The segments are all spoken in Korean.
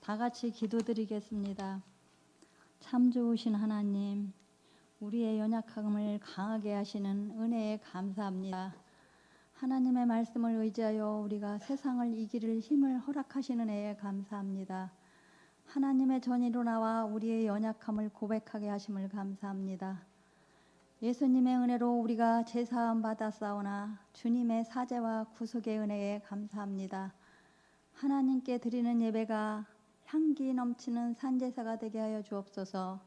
다 같이 기도드리겠습니다. 참 좋으신 하나님, 우리의 연약함을 강하게 하시는 은혜에 감사합니다. 하나님의 말씀을 의지하여 우리가 세상을 이길 힘을 허락하시는 은혜에 감사합니다. 하나님의 전의로 나와 우리의 연약함을 고백하게 하심을 감사합니다. 예수님의 은혜로 우리가 죄사함 받았사오나 주님의 사죄와 구속의 은혜에 감사합니다. 하나님께 드리는 예배가 향기 넘치는 산제사가 되게 하여 주옵소서.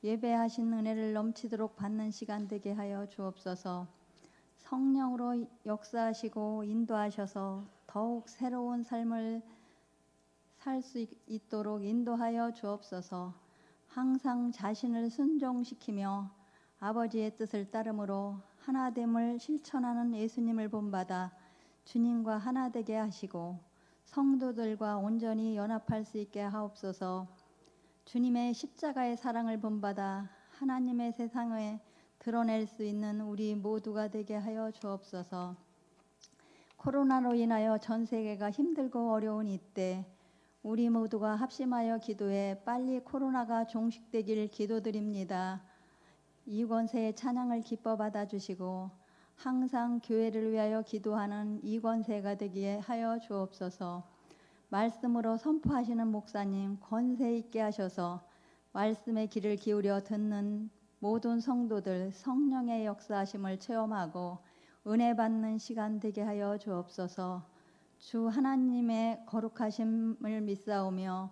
예배하신 은혜를 넘치도록 받는 시간 되게 하여 주옵소서. 성령으로 역사하시고 인도하셔서 더욱 새로운 삶을 살 수 있도록 인도하여 주옵소서. 항상 자신을 순종시키며 아버지의 뜻을 따름으로 하나됨을 실천하는 예수님을 본받아 주님과 하나 되게 하시고 성도들과 온전히 연합할 수 있게 하옵소서. 주님의 십자가의 사랑을 본받아 하나님의 세상에 드러낼 수 있는 우리 모두가 되게 하여 주옵소서. 코로나로 인하여 전 세계가 힘들고 어려운 이때 우리 모두가 합심하여 기도해 빨리 코로나가 종식되길 기도드립니다. 이권세의 찬양을 기뻐 받아주시고 항상 교회를 위하여 기도하는 이권세가 되게 하여 주옵소서. 말씀으로 선포하시는 목사님 권세 있게 하셔서 말씀의 귀를 기울여 듣는 모든 성도들 성령의 역사하심을 체험하고 은혜 받는 시간 되게 하여 주옵소서. 주 하나님의 거룩하심을 믿사오며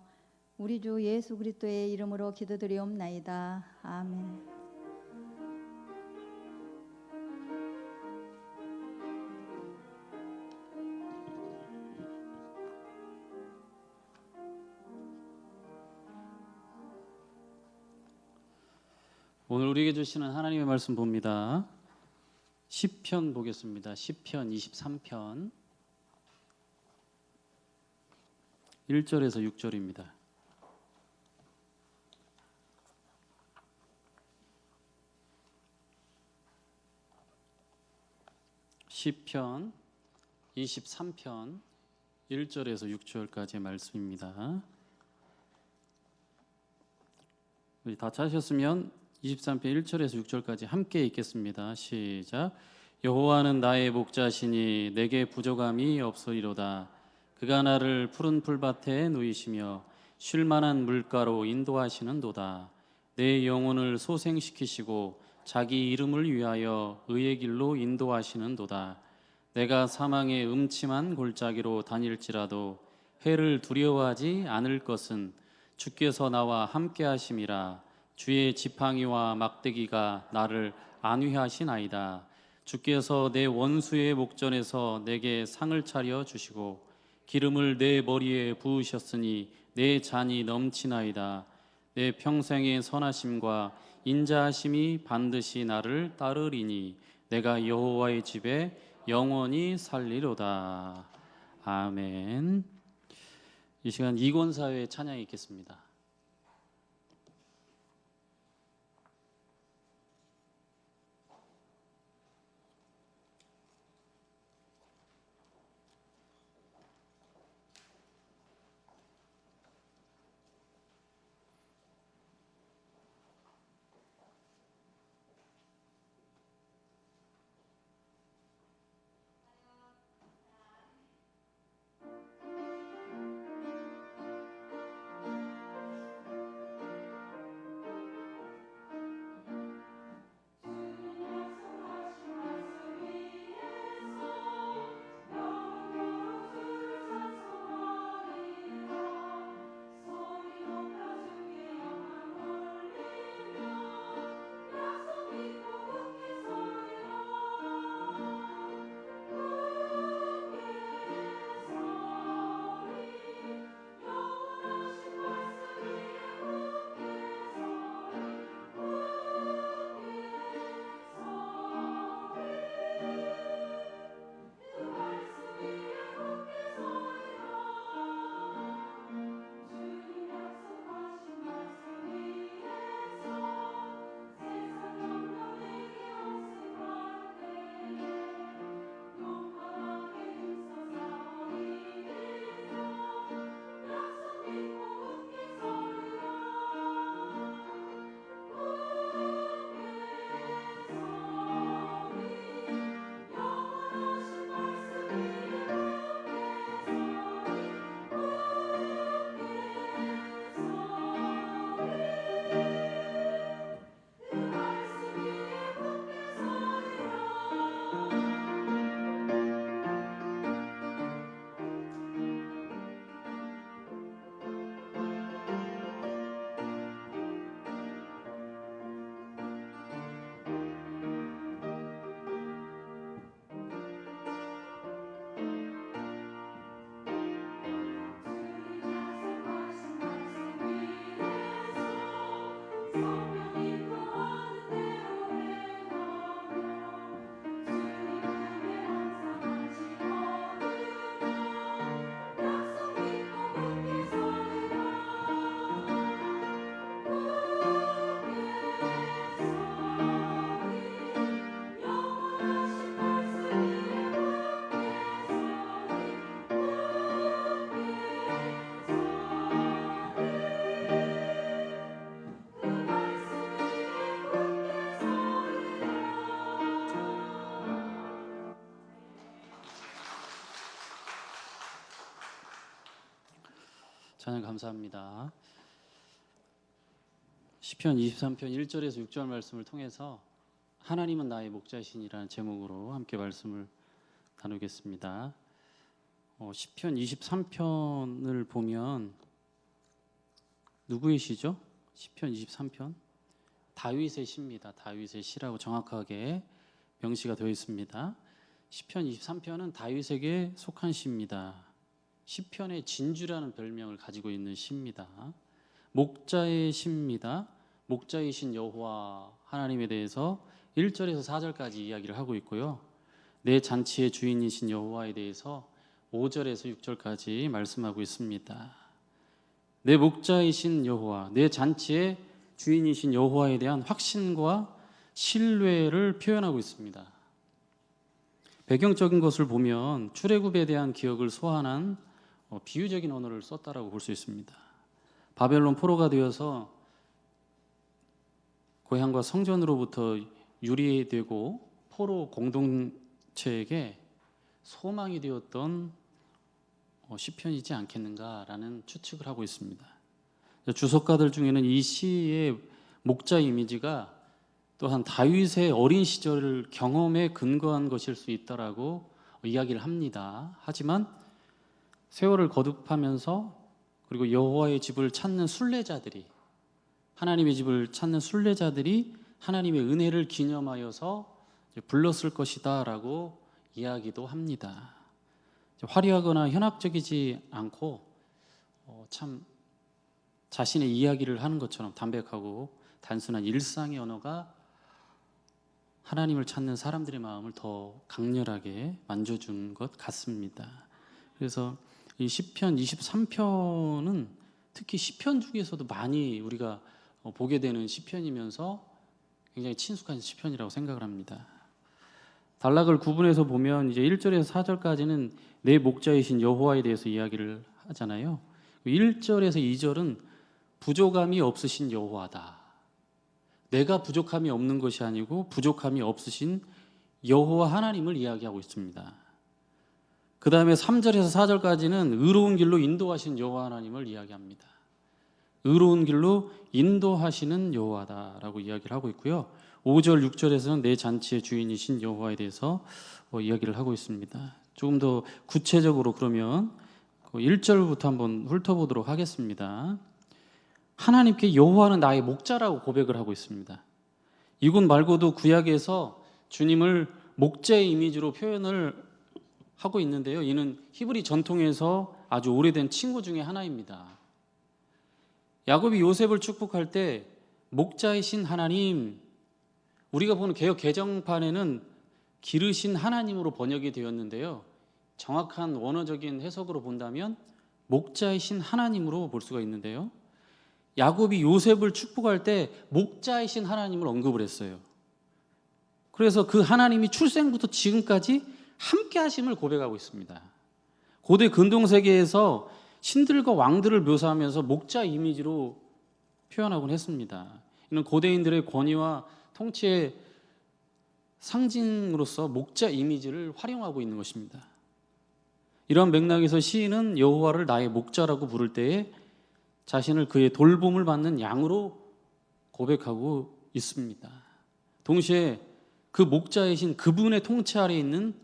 우리 주 예수 그리스도의 이름으로 기도드리옵나이다. 아멘. 오늘 우리에게 주시는 하나님의 말씀 봅니다. 시편 보겠습니다. 시편 23편 1절에서 6절입니다. 시편 23편 1절에서 6절까지의 말씀입니다. 우리 다 찾으셨으면 23편 1절에서 6절까지 함께 읽겠습니다. 시작. 여호와는 나의 목자시니 내게 부족함이 없으리로다. 그가 나를 푸른 풀밭에 누이시며 쉴만한 물가로 인도하시는도다. 내 영혼을 소생시키시고 자기 이름을 위하여 의의 길로 인도하시는도다. 내가 사망의 음침한 골짜기로 다닐지라도 해를 두려워하지 않을 것은 주께서 나와 함께 하심이라. 주의 지팡이와 막대기가 나를 안위하시나이다. 주께서 내 원수의 목전에서 내게 상을 차려 주시고 기름을 내 머리에 부으셨으니 내 잔이 넘치나이다. 내 평생의 선하심과 인자하심이 반드시 나를 따르리니 내가 여호와의 집에 영원히 살리로다. 아멘. 이 시간 이권사회의 찬양이 있겠습니다. 찬양 감사합니다. 시편 23편 1절에서 6절 말씀을 통해서 하나님은 나의 목자이시니라는 제목으로 함께 말씀을 나누겠습니다. 시편 23편을 보면 누구의 시죠? 시편 23편 다윗의 시입니다. 다윗의 시라고 정확하게 명시가 되어 있습니다. 시편 23편은 다윗에게 속한 시입니다. 시편의 진주라는 별명을 가지고 있는 시입니다. 목자의 시입니다. 목자이신 여호와 하나님에 대해서 1절에서 4절까지 이야기를 하고 있고요. 내 잔치의 주인이신 여호와에 대해서 5절에서 6절까지 말씀하고 있습니다. 내 목자이신 여호와, 내 잔치의 주인이신 여호와에 대한 확신과 신뢰를 표현하고 있습니다. 배경적인 것을 보면 출애굽에 대한 기억을 소환한 비유적인 언어를 썼다라고 볼 수 있습니다. 바벨론 포로가 되어서 고향과 성전으로부터 유리되고 포로 공동체에게 소망이 되었던 시편이지 않겠는가라는 추측을 하고 있습니다. 주석가들 중에는 이 시의 목자 이미지가 또한 다윗의 어린 시절을 경험에 근거한 것일 수 있다라고 이야기를 합니다. 하지만 세월을 거듭하면서 그리고 여호와의 집을 찾는 순례자들이, 하나님의 집을 찾는 순례자들이 하나님의 은혜를 기념하여서 불렀을 것이다라고 이야기도 합니다. 화려하거나 현학적이지 않고 참 자신의 이야기를 하는 것처럼 담백하고 단순한 일상의 언어가 하나님을 찾는 사람들의 마음을 더 강렬하게 만져준 것 같습니다. 그래서 이 시편 23편은 특히 시편 중에서도 많이 우리가 보게 되는 시편이면서 굉장히 친숙한 시편이라고 생각을 합니다. 단락을 구분해서 보면 이제 1절에서 4절까지는 내 목자이신 여호와에 대해서 이야기를 하잖아요. 1절에서 2절은 부족함이 없으신 여호와다. 내가 부족함이 없는 것이 아니고 부족함이 없으신 여호와 하나님을 이야기하고 있습니다. 그 다음에 3절에서 4절까지는 의로운 길로 인도하신 여호와 하나님을 이야기합니다. 의로운 길로 인도하시는 여호와다라고 이야기를 하고 있고요. 5절, 6절에서는 내 잔치의 주인이신 여호와에 대해서 이야기를 하고 있습니다. 조금 더 구체적으로 그러면 1절부터 한번 훑어보도록 하겠습니다. 하나님께 여호와는 나의 목자라고 고백을 하고 있습니다. 이곳 말고도 구약에서 주님을 목자의 이미지로 표현을 하고 있는데요. 이는 히브리 전통에서 아주 오래된 칭호 중에 하나입니다. 야곱이 요셉을 축복할 때 목자이신 하나님, 우리가 보는 개역 개정판에는 기르신 하나님으로 번역이 되었는데요. 정확한 원어적인 해석으로 본다면 목자이신 하나님으로 볼 수가 있는데요. 야곱이 요셉을 축복할 때 목자이신 하나님을 언급을 했어요. 그래서 그 하나님이 출생부터 지금까지 함께 하심을 고백하고 있습니다. 고대 근동세계에서 신들과 왕들을 묘사하면서 목자 이미지로 표현하곤 했습니다. 이는 고대인들의 권위와 통치의 상징으로서 목자 이미지를 활용하고 있는 것입니다. 이러한 맥락에서 시인은 여호와를 나의 목자라고 부를 때에 자신을 그의 돌봄을 받는 양으로 고백하고 있습니다. 동시에 그 목자이신 그분의 통치 아래에 있는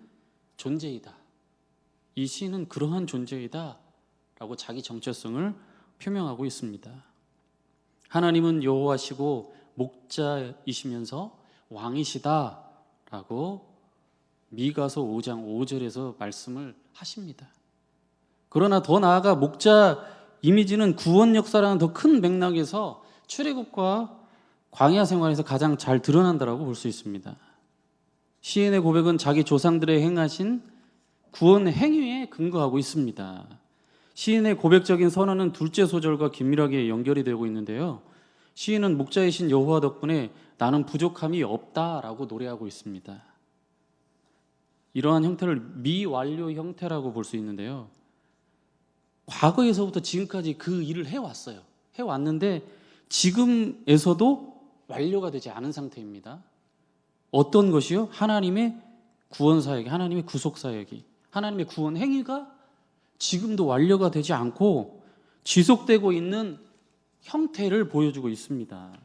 존재이다. 이 시인은 그러한 존재이다 라고 자기 정체성을 표명하고 있습니다. 하나님은 여호와시고 목자이시면서 왕이시다 라고 미가서 5장 5절에서 말씀을 하십니다. 그러나 더 나아가 목자 이미지는 구원 역사라는 더 큰 맥락에서 출애굽과 광야 생활에서 가장 잘 드러난다라고 볼 수 있습니다. 시인의 고백은 자기 조상들의 행하신 구원 행위에 근거하고 있습니다. 시인의 고백적인 선언은 둘째 소절과 긴밀하게 연결이 되고 있는데요. 시인은 목자이신 여호와 덕분에 나는 부족함이 없다라고 노래하고 있습니다. 이러한 형태를 미완료 형태라고 볼 수 있는데요. 과거에서부터 지금까지 그 일을 해왔어요. 해왔는데 지금에서도 완료가 되지 않은 상태입니다. 어떤 것이요? 하나님의 구원 사역이, 하나님의 구속 사역이, 하나님의 구원 행위가 지금도 완료가 되지 않고 지속되고 있는 형태를 보여주고 있습니다.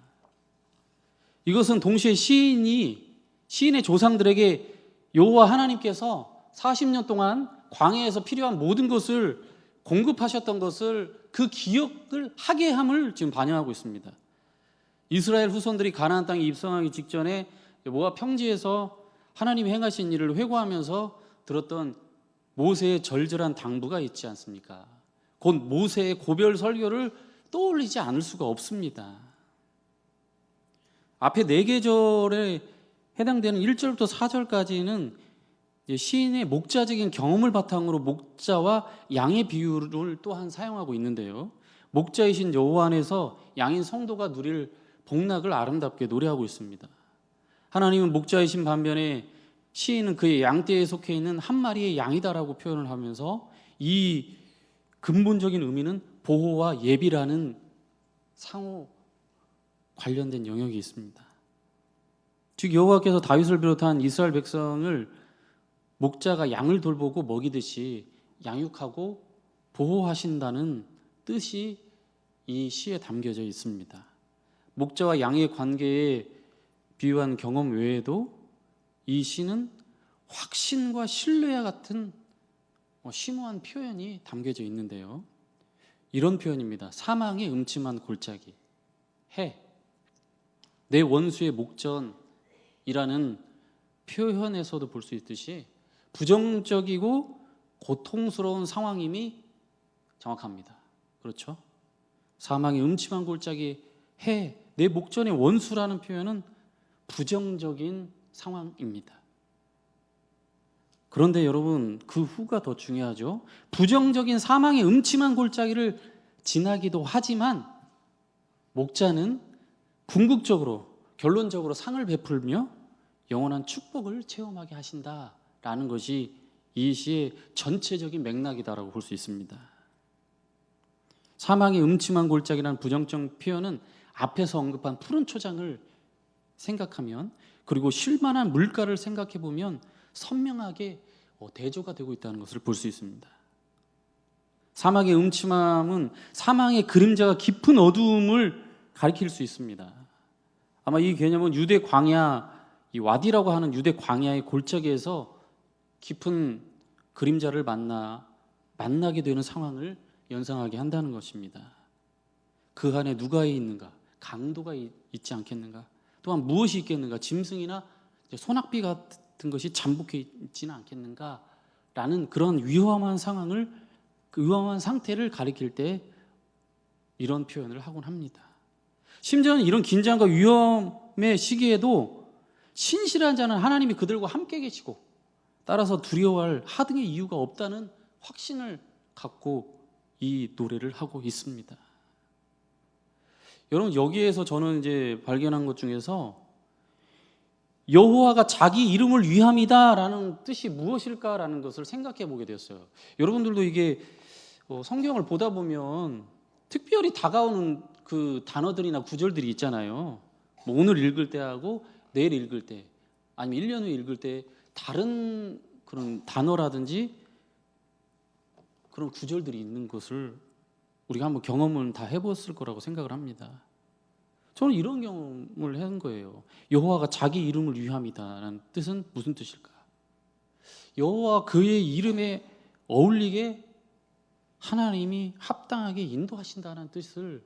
이것은 동시에 시인의 조상들에게 여호와 하나님께서 40년 동안 광야에서 필요한 모든 것을 공급하셨던 것을 그 기억을 하게 함을 지금 반영하고 있습니다. 이스라엘 후손들이 가나안 땅에 입성하기 직전에 모압 평지에서 하나님이 행하신 일을 회고하면서 들었던 모세의 절절한 당부가 있지 않습니까? 곧 모세의 고별 설교를 떠올리지 않을 수가 없습니다. 앞에 4계절에 해당되는 1절부터 4절까지는 시인의 목자적인 경험을 바탕으로 목자와 양의 비유를 또한 사용하고 있는데요. 목자이신 여호와 안에서 양인 성도가 누릴 복락을 아름답게 노래하고 있습니다. 하나님은 목자이신 반면에 시인은 그의 양떼에 속해 있는 한 마리의 양이다라고 표현을 하면서 이 근본적인 의미는 보호와 예비라는 상호 관련된 영역이 있습니다. 즉 여호와께서 다윗을 비롯한 이스라엘 백성을 목자가 양을 돌보고 먹이듯이 양육하고 보호하신다는 뜻이 이 시에 담겨져 있습니다. 목자와 양의 관계에 비유한 경험 외에도 이 시는 확신과 신뢰와 같은 심오한 표현이 담겨져 있는데요. 이런 표현입니다. 사망의 음침한 골짜기, 해, 내 원수의 목전이라는 표현에서도 볼 수 있듯이 부정적이고 고통스러운 상황임이 정확합니다. 그렇죠? 사망의 음침한 골짜기, 해, 내 목전의 원수라는 표현은 부정적인 상황입니다. 그런데 여러분, 그 후가 더 중요하죠. 부정적인 사망의 음침한 골짜기를 지나기도 하지만 목자는 궁극적으로, 결론적으로 상을 베풀며 영원한 축복을 체험하게 하신다라는 것이 이 시의 전체적인 맥락이다라고 볼 수 있습니다. 사망의 음침한 골짜기라는 부정적 표현은 앞에서 언급한 푸른 초장을 생각하면, 그리고 쉴만한 물가를 생각해 보면 선명하게 대조가 되고 있다는 것을 볼 수 있습니다. 사막의 음침함은 사망의 그림자가 깊은 어두움을 가리킬 수 있습니다. 아마 이 개념은 유대 광야, 이 와디라고 하는 유대 광야의 골짜기에서 깊은 그림자를 만나게 되는 상황을 연상하게 한다는 것입니다. 그 안에 누가 있는가? 강도가 있지 않겠는가? 또한 무엇이 있겠는가? 짐승이나 소낙비 같은 것이 잠복해 있지는 않겠는가? 라는 그런 위험한 상황을, 그 위험한 상태를 가리킬 때 이런 표현을 하곤 합니다. 심지어는 이런 긴장과 위험의 시기에도 신실한 자는 하나님이 그들과 함께 계시고 따라서 두려워할 하등의 이유가 없다는 확신을 갖고 이 노래를 하고 있습니다. 여러분, 여기에서 저는 이제 발견한 것 중에서 여호와가 자기 이름을 위함이다라는 뜻이 무엇일까라는 것을 생각해 보게 되었어요. 여러분들도 이게 성경을 보다 보면 특별히 다가오는 그 단어들이나 구절들이 있잖아요. 뭐 오늘 읽을 때하고 내일 읽을 때, 아니면 1년 후에 읽을 때 다른 그런 단어라든지 그런 구절들이 있는 것을 우리가 한번 경험을 다 해봤을 거라고 생각을 합니다. 저는 이런 경험을 한 거예요. 여호와가 자기 이름을 위함이다라는 뜻은 무슨 뜻일까? 여호와 그의 이름에 어울리게 하나님이 합당하게 인도하신다는 뜻을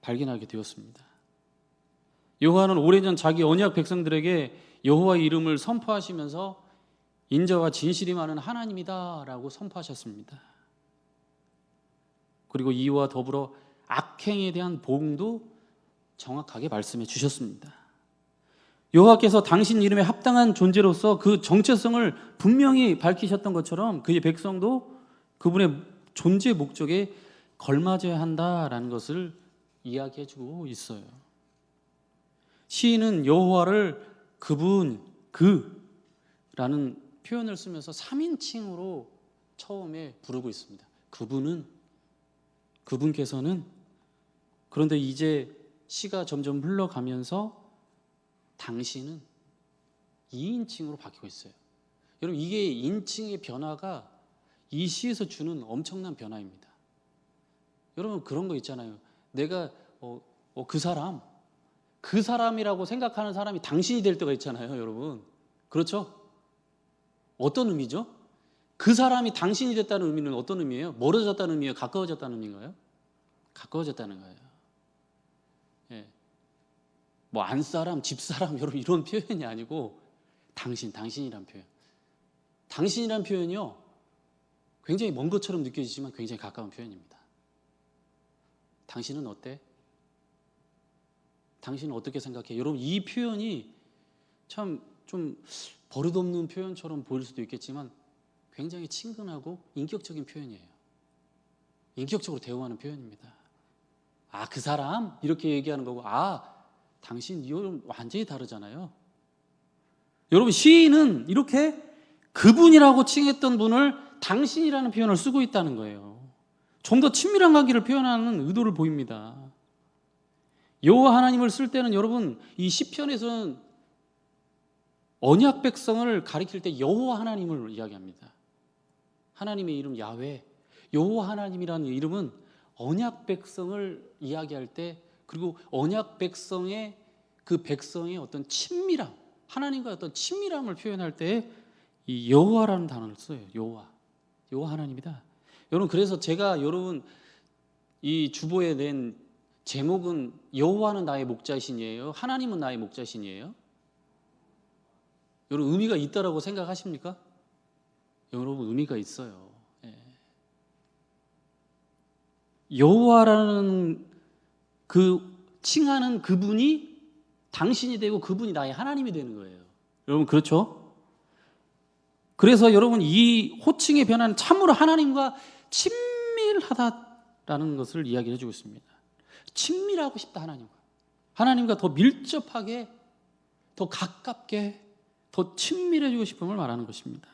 발견하게 되었습니다. 여호와는 오래전 자기 언약 백성들에게 여호와의 이름을 선포하시면서 인자와 진실이 많은 하나님이다라고 선포하셨습니다. 그리고 이와 더불어 악행에 대한 보응도 정확하게 말씀해 주셨습니다. 여호와께서 당신 이름에 합당한 존재로서 그 정체성을 분명히 밝히셨던 것처럼 그의 백성도 그분의 존재 목적에 걸맞아야 한다라는 것을 이야기해 주고 있어요. 시인은 여호와를 그라는 표현을 쓰면서 3인칭으로 처음에 부르고 있습니다. 그분께서는, 그런데 이제 시가 점점 흘러가면서 당신은 2인칭으로 바뀌고 있어요. 여러분, 이게 인칭의 변화가 이 시에서 주는 엄청난 변화입니다. 여러분 그런 거 있잖아요. 내가 그 사람이라고 생각하는 사람이 당신이 될 때가 있잖아요, 여러분. 그렇죠? 어떤 의미죠? 그 사람이 당신이 됐다는 의미는 어떤 의미예요? 멀어졌다는 의미예요? 가까워졌다는 의미인가요? 가까워졌다는 거예요. 예. 뭐 안사람, 집사람 여러분 이런 표현이 아니고 당신이란 표현. 당신이란 표현이요. 굉장히 먼 것처럼 느껴지지만 굉장히 가까운 표현입니다. 당신은 어때? 당신은 어떻게 생각해? 여러분 이 표현이 참 좀 버릇없는 표현처럼 보일 수도 있겠지만 굉장히 친근하고 인격적인 표현이에요. 인격적으로 대화하는 표현입니다. 아, 그 사람? 이렇게 얘기하는 거고, 아, 당신 이거는 완전히 다르잖아요. 여러분 시인은 이렇게 그분이라고 칭했던 분을 당신이라는 표현을 쓰고 있다는 거예요. 좀 더 친밀한 관계를 표현하는 의도를 보입니다. 여호와 하나님을 쓸 때는 여러분 이 시편에서는 언약 백성을 가리킬 때 여호와 하나님을 이야기합니다. 하나님의 이름 야훼, 여호와 하나님이라는 이름은 언약 백성을 이야기할 때, 그리고 언약 백성의 그 백성의 어떤 친밀함, 하나님과의 어떤 친밀함을 표현할 때 이 여호와라는 단어를 써요. 여호와 하나님이다. 여러분 그래서 제가 여러분 이 주보에 낸 제목은 여호와는 나의 목자신이에요, 하나님은 나의 목자신이에요? 여러분 의미가 있다라고 생각하십니까? 여러분 의미가 있어요. 예. 여호와라는 그 칭하는 그분이 당신이 되고 그분이 나의 하나님이 되는 거예요. 여러분 그렇죠? 그래서 여러분 이 호칭의 변화는 참으로 하나님과 친밀하다라는 것을 이야기해 주고 있습니다. 친밀하고 싶다. 하나님과 더 밀접하게, 더 가깝게, 더 친밀해지고 싶음을 말하는 것입니다.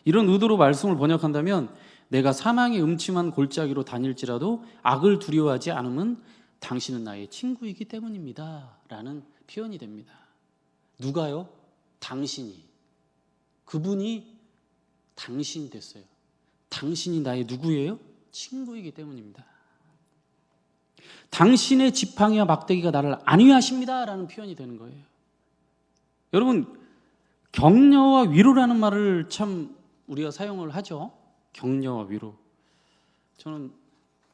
이런 의도로 말씀을 번역한다면 내가 사망의 음침한 골짜기로 다닐지라도 악을 두려워하지 않음은 당신은 나의 친구이기 때문입니다 라는 표현이 됩니다. 누가요? 당신이. 그분이 당신이 됐어요. 당신이 나의 누구예요? 친구이기 때문입니다. 당신의 지팡이와 막대기가 나를 안위하십니다 라는 표현이 되는 거예요. 여러분 격려와 위로라는 말을 참 우리가 사용을 하죠. 격려와 위로. 저는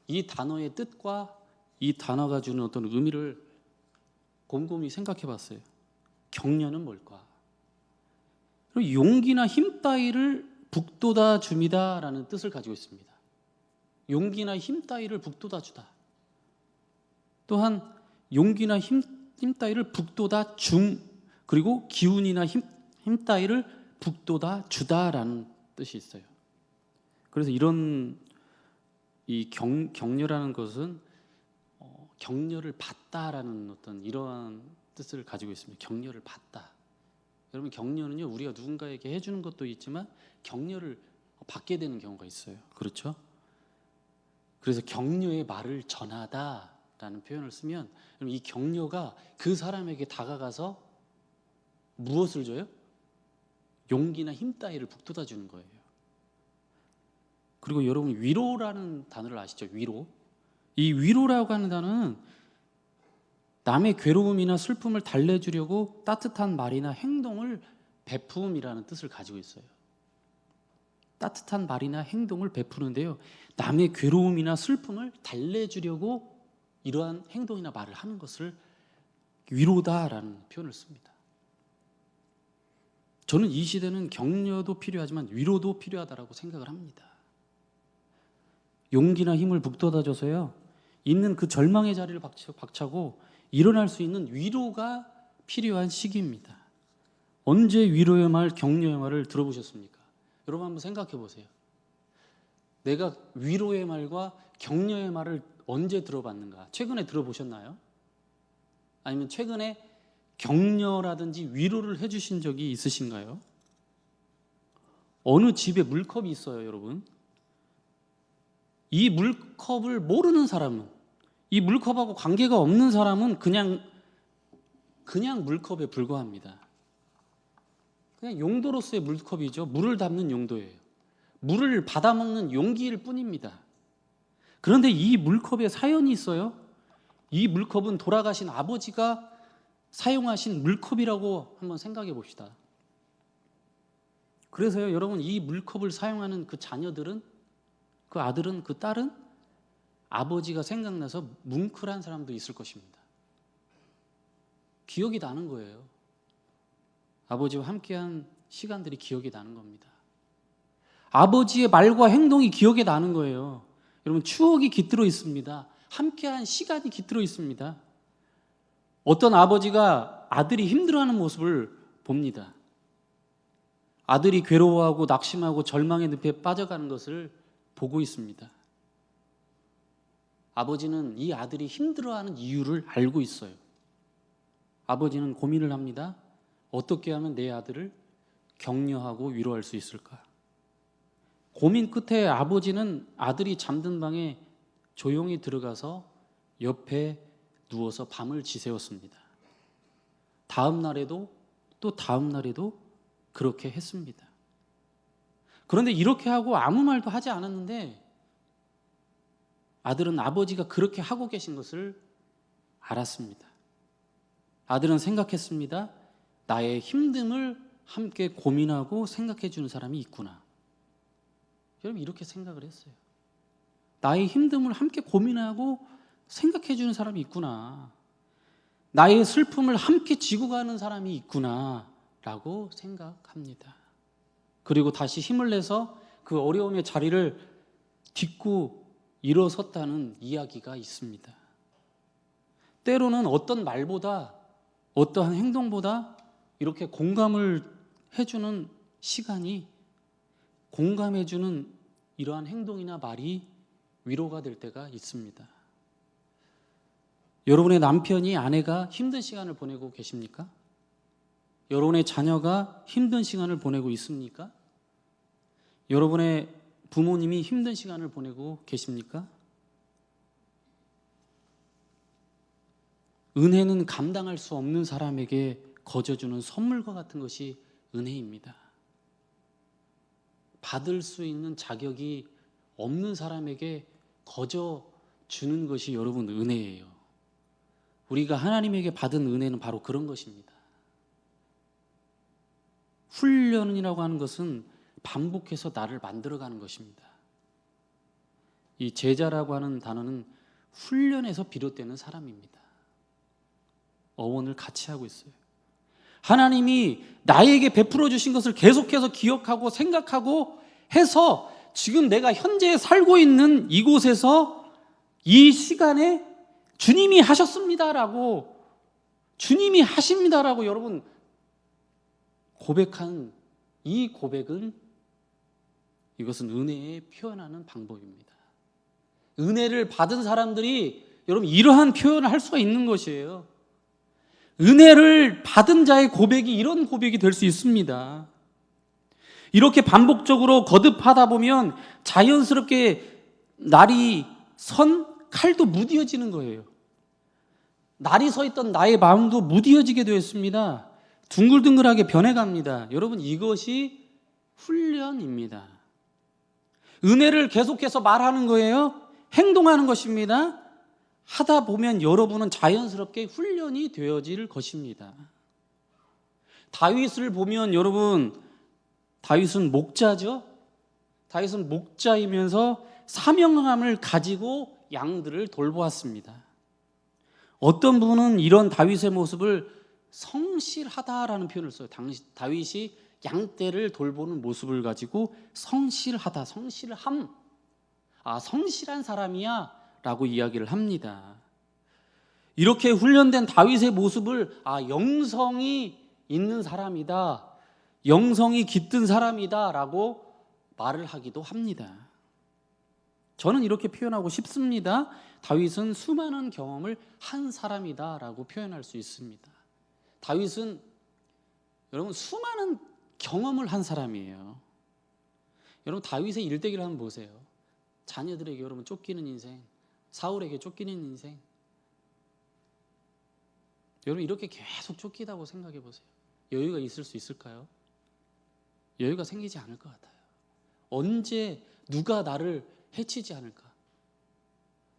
이 단어의 뜻과 이 단어가 주는 어떤 의미를 곰곰이 생각해 봤어요. 격려는 뭘까? 용기나 힘 따위를 북돋아 줍니다라는 뜻을 가지고 있습니다. 용기나 힘 따위를 북돋아 주다. 또한 용기나 힘 따위를 북돋아 줌, 그리고 기운이나 힘 따위를 북돋아 주다라는 뜻이 있어요. 그래서 이런 이 격려라는 것은 격려를 받다라는 어떤 이러한 뜻을 가지고 있습니다. 격려를 받다. 여러분 격려는요 우리가 누군가에게 해주는 것도 있지만 격려를 받게 되는 경우가 있어요. 그렇죠? 그래서 격려의 말을 전하다라는 표현을 쓰면 이 격려가 그 사람에게 다가가서 무엇을 줘요? 용기나 힘 따위를 북돋아 주는 거예요. 그리고 여러분 위로라는 단어를 아시죠? 위로. 이 위로라고 하는 단어는 남의 괴로움이나 슬픔을 달래주려고 따뜻한 말이나 행동을 베품이라는 뜻을 가지고 있어요. 따뜻한 말이나 행동을 베푸는데요, 남의 괴로움이나 슬픔을 달래주려고 이러한 행동이나 말을 하는 것을 위로다라는 표현을 씁니다. 저는 이 시대는 격려도 필요하지만 위로도 필요하다고 생각을 합니다. 용기나 힘을 북돋아줘서요, 있는 그 절망의 자리를 박차고 일어날 수 있는 위로가 필요한 시기입니다. 언제 위로의 말, 격려의 말을 들어보셨습니까? 여러분 한번 생각해 보세요. 내가 위로의 말과 격려의 말을 언제 들어봤는가? 최근에 들어보셨나요? 아니면 최근에 격려라든지 위로를 해주신 적이 있으신가요? 어느 집에 물컵이 있어요, 여러분. 이 물컵을 모르는 사람은, 이 물컵하고 관계가 없는 사람은 그냥 물컵에 불과합니다. 그냥 용도로서의 물컵이죠. 물을 담는 용도예요. 물을 받아먹는 용기일 뿐입니다. 그런데 이 물컵에 사연이 있어요. 이 물컵은 돌아가신 아버지가 사용하신 물컵이라고 한번 생각해 봅시다. 그래서요, 여러분, 이 물컵을 사용하는 그 자녀들은, 그 아들은, 그 딸은 아버지가 생각나서 뭉클한 사람도 있을 것입니다. 기억이 나는 거예요. 아버지와 함께한 시간들이 기억이 나는 겁니다. 아버지의 말과 행동이 기억에 나는 거예요. 여러분, 추억이 깃들어 있습니다. 함께한 시간이 깃들어 있습니다. 어떤 아버지가 아들이 힘들어하는 모습을 봅니다. 아들이 괴로워하고 낙심하고 절망의 늪에 빠져가는 것을 보고 있습니다. 아버지는 이 아들이 힘들어하는 이유를 알고 있어요. 아버지는 고민을 합니다. 어떻게 하면 내 아들을 격려하고 위로할 수 있을까? 고민 끝에 아버지는 아들이 잠든 방에 조용히 들어가서 옆에 누워서 밤을 지새웠습니다. 다음 날에도 또 다음 날에도 그렇게 했습니다. 그런데 이렇게 하고 아무 말도 하지 않았는데 아들은 아버지가 그렇게 하고 계신 것을 알았습니다. 아들은 생각했습니다. 나의 힘듦을 함께 고민하고 생각해 주는 사람이 있구나. 여러분, 이렇게 생각을 했어요. 나의 힘듦을 함께 고민하고 생각해 주는 사람이 있구나. 나의 슬픔을 함께 지고 가는 사람이 있구나 라고 생각합니다. 그리고 다시 힘을 내서 그 어려움의 자리를 딛고 일어섰다는 이야기가 있습니다. 때로는 어떤 말보다 어떠한 행동보다 이렇게 공감을 해주는 시간이, 공감해주는 이러한 행동이나 말이 위로가 될 때가 있습니다. 여러분의 남편이, 아내가 힘든 시간을 보내고 계십니까? 여러분의 자녀가 힘든 시간을 보내고 있습니까? 여러분의 부모님이 힘든 시간을 보내고 계십니까? 은혜는 감당할 수 없는 사람에게 거저주는 선물과 같은 것이 은혜입니다. 받을 수 있는 자격이 없는 사람에게 거저 주는 것이 여러분 은혜예요. 우리가 하나님에게 받은 은혜는 바로 그런 것입니다. 훈련이라고 하는 것은 반복해서 나를 만들어가는 것입니다. 이 제자라고 하는 단어는 훈련에서 비롯되는 사람입니다. 어원을 같이 하고 있어요. 하나님이 나에게 베풀어 주신 것을 계속해서 기억하고 생각하고 해서 지금 내가 현재 살고 있는 이곳에서 이 시간에 주님이 하셨습니다라고, 주님이 하십니다라고 여러분 고백한 이 고백은, 이것은 은혜에 표현하는 방법입니다. 은혜를 받은 사람들이 여러분 이러한 표현을 할 수가 있는 것이에요. 은혜를 받은 자의 고백이 이런 고백이 될 수 있습니다. 이렇게 반복적으로 거듭하다 보면 자연스럽게 날이 선 칼도 무뎌지는 거예요. 날이 서 있던 나의 마음도 무뎌지게 되었습니다. 둥글둥글하게 변해갑니다. 여러분, 이것이 훈련입니다. 은혜를 계속해서 말하는 거예요. 행동하는 것입니다. 하다 보면 여러분은 자연스럽게 훈련이 되어질 것입니다. 다윗을 보면 여러분, 다윗은 목자죠. 다윗은 목자이면서 사명감을 가지고 양들을 돌보았습니다. 어떤 분은 이런 다윗의 모습을 성실하다라는 표현을 써요. 다윗이 양떼를 돌보는 모습을 가지고 성실하다, 성실함, 성실한 사람이야 라고 이야기를 합니다. 이렇게 훈련된 다윗의 모습을 영성이 있는 사람이다, 영성이 깃든 사람이다 라고 말을 하기도 합니다. 저는 이렇게 표현하고 싶습니다. 다윗은 수많은 경험을 한 사람이다 라고 표현할 수 있습니다. 다윗은 여러분 수많은 경험을 한 사람이에요. 여러분, 다윗의 일대기를 한번 보세요. 자녀들에게 여러분 쫓기는 인생, 사울에게 쫓기는 인생, 여러분 이렇게 계속 쫓기다고 생각해 보세요. 여유가 있을 수 있을까요? 여유가 생기지 않을 것 같아요. 언제 누가 나를 해치지 않을까?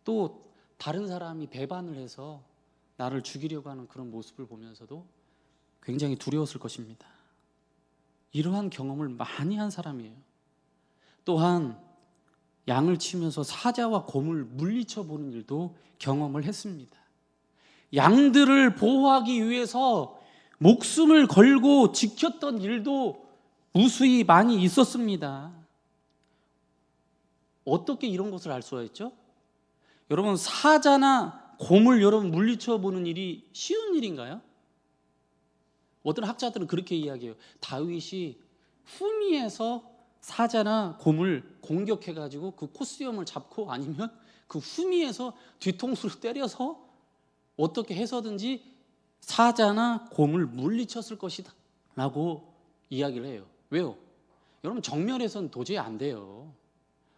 또 다른 사람이 배반을 해서 나를 죽이려고 하는 그런 모습을 보면서도 굉장히 두려웠을 것입니다. 이러한 경험을 많이 한 사람이에요. 또한 양을 치면서 사자와 곰을 물리쳐 보는 일도 경험을 했습니다. 양들을 보호하기 위해서 목숨을 걸고 지켰던 일도 무수히 많이 있었습니다. 어떻게 이런 것을 알 수가 있죠? 여러분, 사자나 곰을 여러분 물리쳐 보는 일이 쉬운 일인가요? 어떤 학자들은 그렇게 이야기해요. 다윗이 후미에서 사자나 곰을 공격해가지고 그 코수염을 잡고 아니면 그 후미에서 뒤통수를 때려서 어떻게 해서든지 사자나 곰을 물리쳤을 것이다 라고 이야기를 해요. 왜요? 여러분, 정면에서는 도저히 안 돼요.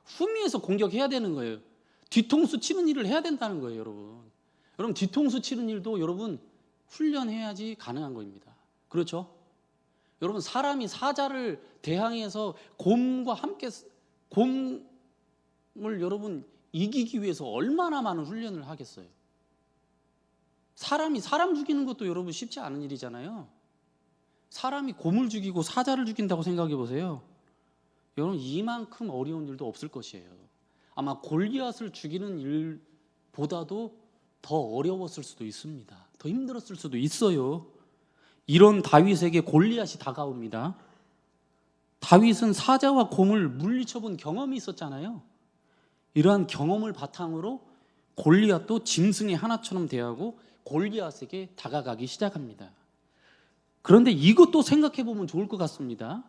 후미에서 공격해야 되는 거예요. 뒤통수 치는 일을 해야 된다는 거예요, 여러분. 여러분, 뒤통수 치는 일도 여러분 훈련해야지 가능한 겁니다. 그렇죠? 여러분, 사람이 사자를 대항해서 곰과 함께 곰을 여러분 이기기 위해서 얼마나 많은 훈련을 하겠어요? 사람이 사람 죽이는 것도 여러분 쉽지 않은 일이잖아요. 사람이 곰을 죽이고 사자를 죽인다고 생각해 보세요. 여러분, 이만큼 어려운 일도 없을 것이에요. 아마 골리앗을 죽이는 일보다도 더 어려웠을 수도 있습니다. 더 힘들었을 수도 있어요. 이런 다윗에게 골리앗이 다가옵니다. 다윗은 사자와 곰을 물리쳐본 경험이 있었잖아요. 이러한 경험을 바탕으로 골리앗도 짐승의 하나처럼 대하고 골리앗에게 다가가기 시작합니다. 그런데 이것도 생각해 보면 좋을 것 같습니다.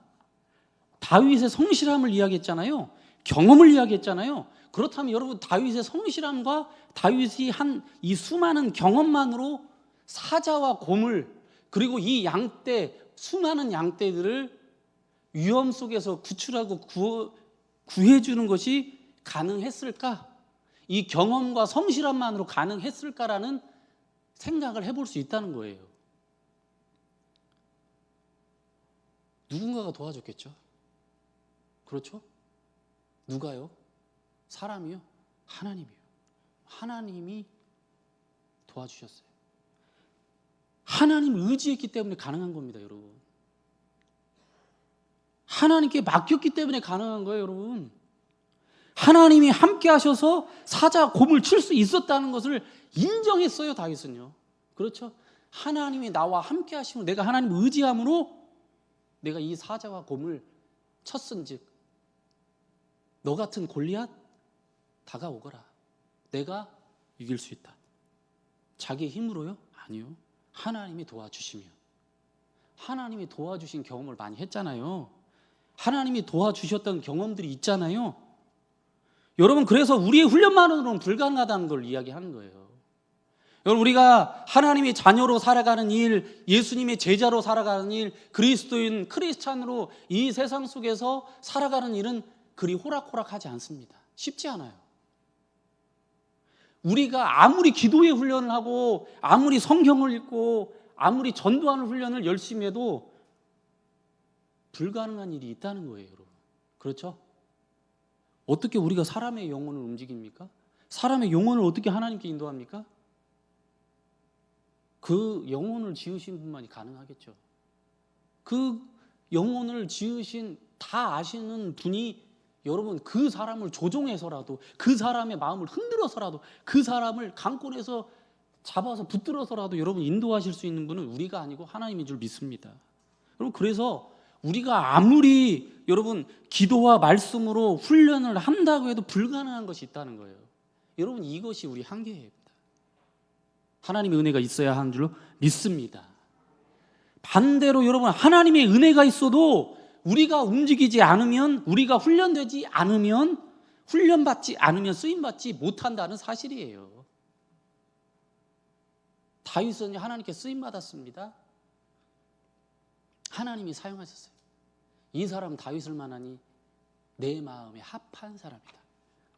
다윗의 성실함을 이야기했잖아요. 경험을 이야기했잖아요. 그렇다면 여러분, 다윗의 성실함과 다윗이 한 이 수많은 경험만으로 사자와 곰을, 그리고 이 양떼, 수많은 양떼들을 위험 속에서 구출하고 구해주는 것이 가능했을까? 이 경험과 성실함만으로 가능했을까라는 생각을 해볼 수 있다는 거예요. 누군가가 도와줬겠죠. 그렇죠? 누가요? 사람이요? 하나님이요. 하나님이 도와주셨어요. 하나님 의지했기 때문에 가능한 겁니다, 여러분. 하나님께 맡겼기 때문에 가능한 거예요, 여러분. 하나님이 함께 하셔서 사자, 곰을 칠 수 있었다는 것을 인정했어요, 다윗은요. 그렇죠? 하나님이 나와 함께 하시면, 내가 하나님 의지함으로 내가 이 사자와 곰을 쳤은즉 너 같은 골리앗 다가오거라. 내가 이길 수 있다. 자기 힘으로요? 아니요. 하나님이 도와주시면. 하나님이 도와주신 경험을 많이 했잖아요. 하나님이 도와주셨던 경험들이 있잖아요. 여러분, 그래서 우리의 훈련만으로는 불가능하다는 걸 이야기하는 거예요. 여러분, 우리가 하나님의 자녀로 살아가는 일, 예수님의 제자로 살아가는 일, 그리스도인 크리스찬으로 이 세상 속에서 살아가는 일은 그리 호락호락하지 않습니다. 쉽지 않아요. 우리가 아무리 기도의 훈련을 하고 아무리 성경을 읽고 아무리 전도하는 훈련을 열심히 해도 불가능한 일이 있다는 거예요, 여러분. 그렇죠? 어떻게 우리가 사람의 영혼을 움직입니까? 사람의 영혼을 어떻게 하나님께 인도합니까? 그 영혼을 지으신 분만이 가능하겠죠. 그 영혼을 지으신, 다 아시는 분이 여러분 그 사람을 조종해서라도, 그 사람의 마음을 흔들어서라도, 그 사람을 강권에서 잡아서 붙들어서라도 여러분 인도하실 수 있는 분은 우리가 아니고 하나님인 줄 믿습니다. 여러분, 그래서 우리가 아무리 여러분 기도와 말씀으로 훈련을 한다고 해도 불가능한 것이 있다는 거예요. 여러분, 이것이 우리 한계입니다. 하나님의 은혜가 있어야 하는 줄로 믿습니다. 반대로 여러분, 하나님의 은혜가 있어도 우리가 움직이지 않으면, 우리가 훈련되지 않으면, 훈련받지 않으면 쓰임받지 못한다는 사실이에요. 다윗은 하나님께 쓰임받았습니다. 하나님이 사용하셨어요. 이 사람 다윗을 만하니 내 마음에 합한 사람이다,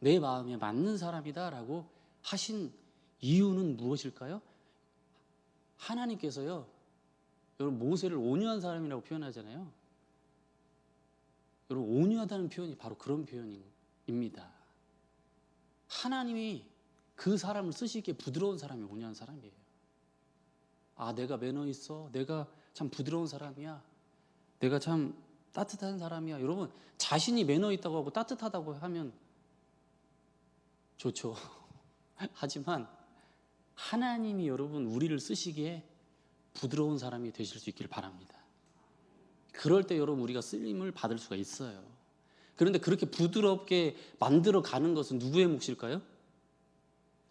내 마음에 맞는 사람이다 라고 하신 이유는 무엇일까요? 하나님께서요, 여러분 모세를 온유한 사람이라고 표현하잖아요. 여러분, 온유하다는 표현이 바로 그런 표현입니다. 하나님이 그 사람을 쓰시기에 부드러운 사람이 온유한 사람이에요. 아, 내가 매너 있어. 내가 참 부드러운 사람이야. 내가 참 따뜻한 사람이야. 여러분, 자신이 매너 있다고 하고 따뜻하다고 하면 좋죠. 하지만 하나님이 여러분 우리를 쓰시기에 부드러운 사람이 되실 수 있기를 바랍니다. 그럴 때 여러분 우리가 쓰임을 받을 수가 있어요. 그런데 그렇게 부드럽게 만들어 가는 것은 누구의 몫일까요?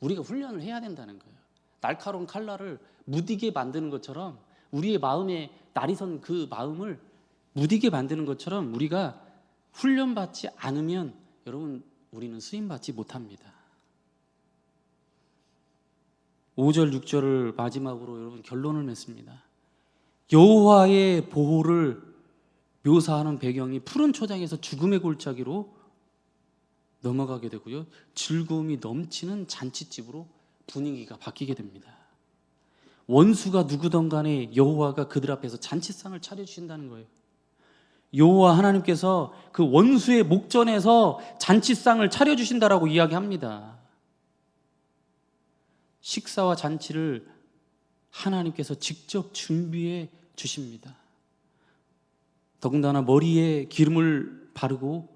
우리가 훈련을 해야 된다는 거예요. 날카로운 칼날을 무디게 만드는 것처럼 우리의 마음에 날이 선 그 마음을 무디게 만드는 것처럼 우리가 훈련받지 않으면 여러분 우리는 쓰임받지 못합니다. 5절 6절을 마지막으로 여러분 결론을 맺습니다. 여호와의 보호를 묘사하는 배경이 푸른 초장에서 죽음의 골짜기로 넘어가게 되고요, 즐거움이 넘치는 잔치집으로 분위기가 바뀌게 됩니다. 원수가 누구든 간에 여호와가 그들 앞에서 잔치상을 차려주신다는 거예요. 여호와 하나님께서 그 원수의 목전에서 잔치상을 차려주신다라고 이야기합니다. 식사와 잔치를 하나님께서 직접 준비해 주십니다. 더군다나 머리에 기름을 바르고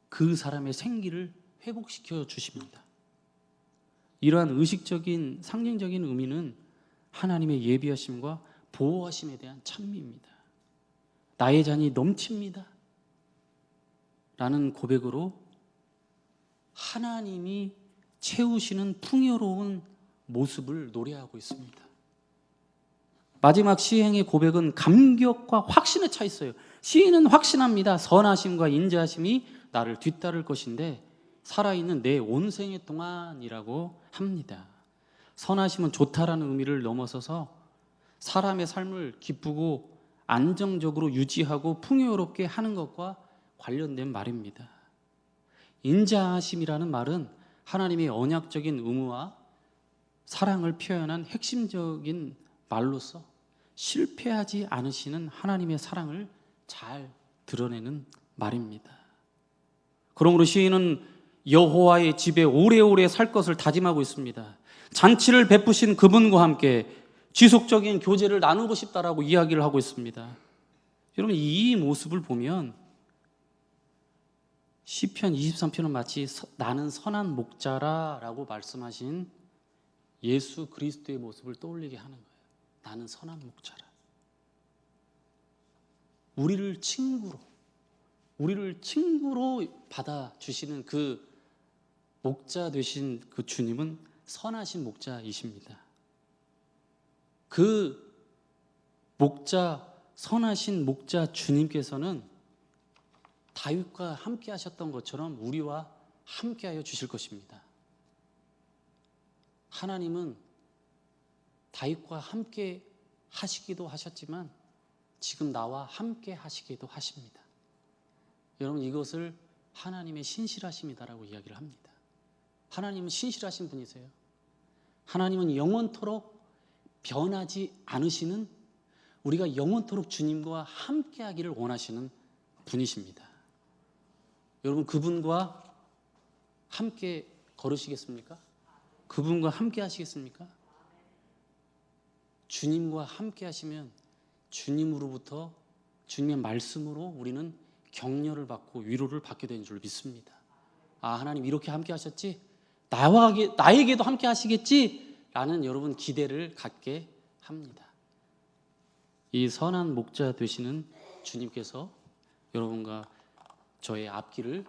그 사람의 생기를 회복시켜 주십니다. 이러한 의식적인 상징적인 의미는 하나님의 예비하심과 보호하심에 대한 찬미입니다. 나의 잔이 넘칩니다 라는 고백으로 하나님이 채우시는 풍요로운 모습을 노래하고 있습니다. 마지막 시행의 고백은 감격과 확신에 차 있어요. 시인은 확신합니다. 선하심과 인자하심이 나를 뒤따를 것인데 살아있는 내 온 생애 동안이라고 합니다. 선하심은 좋다라는 의미를 넘어서서 사람의 삶을 기쁘고 안정적으로 유지하고 풍요롭게 하는 것과 관련된 말입니다. 인자하심이라는 말은 하나님의 언약적인 의무와 사랑을 표현한 핵심적인 말로서 실패하지 않으시는 하나님의 사랑을 잘 드러내는 말입니다. 그러므로 시인은 여호와의 집에 오래오래 살 것을 다짐하고 있습니다. 잔치를 베푸신 그분과 함께 지속적인 교제를 나누고 싶다라고 이야기를 하고 있습니다. 여러분, 이 모습을 보면 시편 23편은 마치 나는 선한 목자라라고 말씀하신 예수 그리스도의 모습을 떠올리게 하는 거예요. 나는 선한 목자라. 우리를 친구로 받아주시는 그 목자 되신 그 주님은 선하신 목자이십니다. 그 목자, 선하신 목자 주님께서는 다윗과 함께 하셨던 것처럼 우리와 함께 하여 주실 것입니다. 하나님은 다윗과 함께 하시기도 하셨지만 지금 나와 함께 하시기도 하십니다. 여러분, 이것을 하나님의 신실하심이다라고 이야기를 합니다. 하나님은 신실하신 분이세요. 하나님은 영원토록 변하지 않으시는, 우리가 영원토록 주님과 함께 하기를 원하시는 분이십니다. 여러분, 그분과 함께 걸으시겠습니까? 그분과 함께 하시겠습니까? 주님과 함께 하시면 주님으로부터, 주님의 말씀으로 우리는 격려를 받고 위로를 받게 되는 줄 믿습니다. 아, 하나님 이렇게 함께 하셨지? 나에게도 함께 하시겠지? 라는 여러분 기대를 갖게 합니다. 이 선한 목자 되시는 주님께서 여러분과 저의 앞길을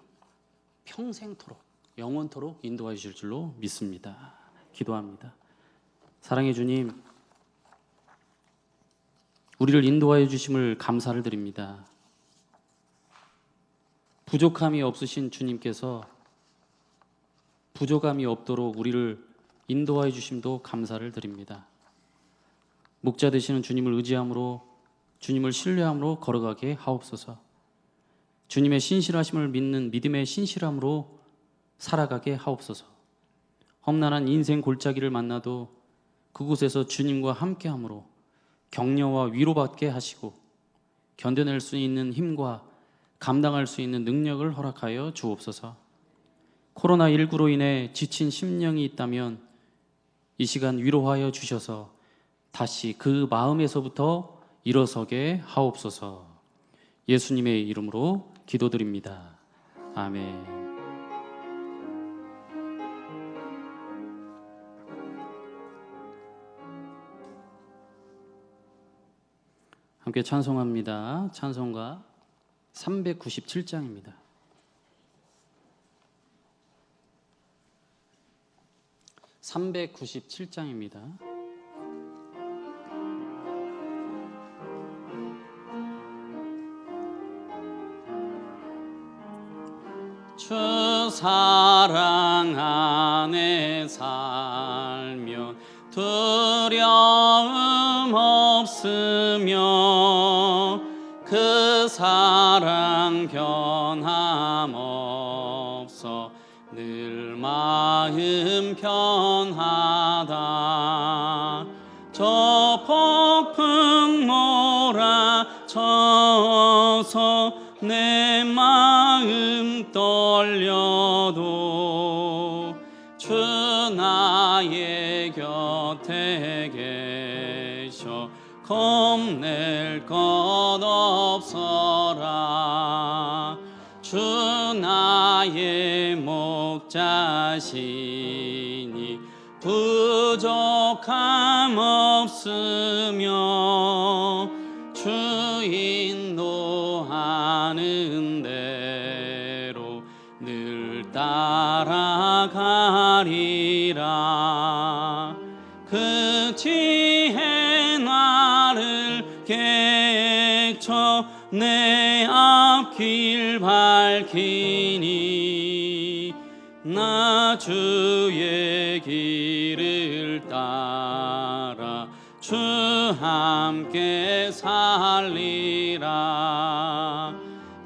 평생토록, 영원토록 인도해 주실 줄로 믿습니다. 기도합니다. 사랑의 주님, 우리를 인도하여 주심을 감사를 드립니다. 부족함이 없으신 주님께서 부족함이 없도록 우리를 인도하여 주심도 감사를 드립니다. 목자 되시는 주님을 의지함으로, 주님을 신뢰함으로 걸어가게 하옵소서. 주님의 신실하심을 믿는 믿음의 신실함으로 살아가게 하옵소서. 험난한 인생 골짜기를 만나도 그곳에서 주님과 함께함으로 격려와 위로받게 하시고 견뎌낼 수 있는 힘과 감당할 수 있는 능력을 허락하여 주옵소서. 코로나19로 인해 지친 심령이 있다면 이 시간 위로하여 주셔서 다시 그 마음에서부터 일어서게 하옵소서. 예수님의 이름으로 기도드립니다. 아멘. 함께 찬송합니다. 찬송가 397장입니다. 397장입니다. 주 사랑 안에 살면 두려움 없으며 그 사랑 변함없어 늘 마음 편하다. 저 폭풍 몰아쳐서 내 마음 떨려도 주 나의 곁에 계셔 겁낼 것 없어라. 주 나의 목자시니 부족함 없으며 주 인도하는 대로 늘 따라가리라. 그 지혜 나를 객쳐 내 앞길 밝히니 나 주의 길을 따라 주 함께 살리라.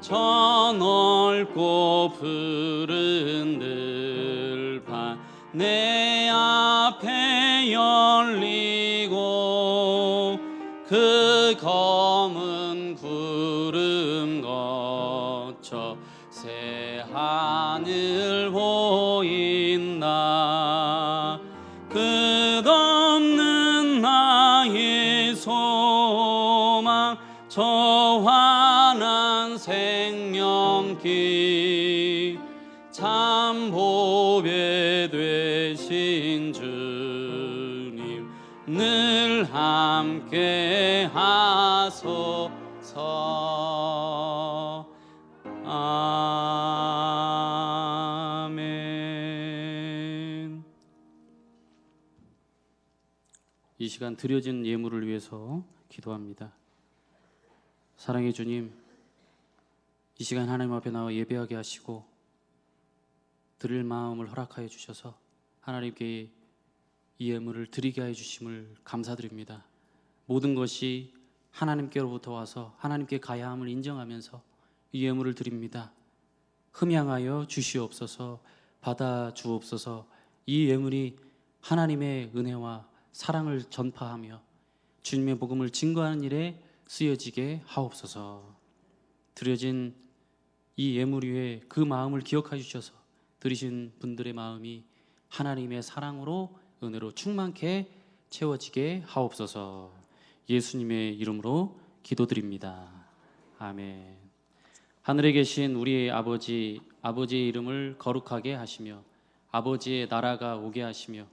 저 넓고 푸른 들판 내 앞에 열리고 그 검은 구름 거쳐 새 하늘 보인다. 끝없는 나의 소망 저 환한 생명길 참 보배 되신 주님 늘 함께 하소서. 아멘. 이 시간 드려진 예물을 위해서 기도합니다. 사랑의 주님, 이 시간 하나님 앞에 나와 예배하게 하시고 드릴 마음을 허락하여 주셔서 하나님께 이 예물을 드리게 하여 주심을 감사드립니다. 모든 것이 하나님께로부터 와서 하나님께 가야 함을 인정하면서 이 예물을 드립니다. 흠양하여 주시옵소서. 받아 주옵소서. 이 예물이 하나님의 은혜와 사랑을 전파하며 주님의 복음을 증거하는 일에 쓰여지게 하옵소서. 드려진 이 예물 위에 그 마음을 기억하여 주셔서 드리신 분들의 마음이 하나님의 사랑으로 은혜로 충만케 채워지게 하옵소서. 예수님의 이름으로 기도드립니다. 아멘. 하늘에 계신 우리 아버지의 이름을 거룩하게 하시며 아버지의 나라가 오게 하시며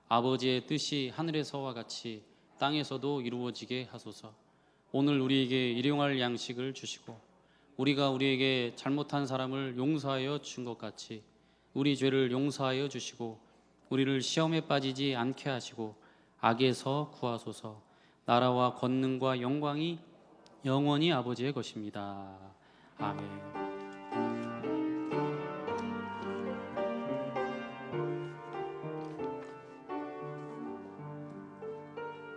아버지의 뜻이 하늘에서와 같이 땅에서도 이루어지게 하소서. 오늘 우리에게 일용할 양식을 주시고 우리가 우리에게 잘못한 사람을 용서하여 준 것 같이 우리 죄를 용서하여 주시고 우리를 시험에 빠지지 않게 하시고 악에서 구하소서. 나라와 권능과 영광이 영원히 아버지의 것입니다. 아멘.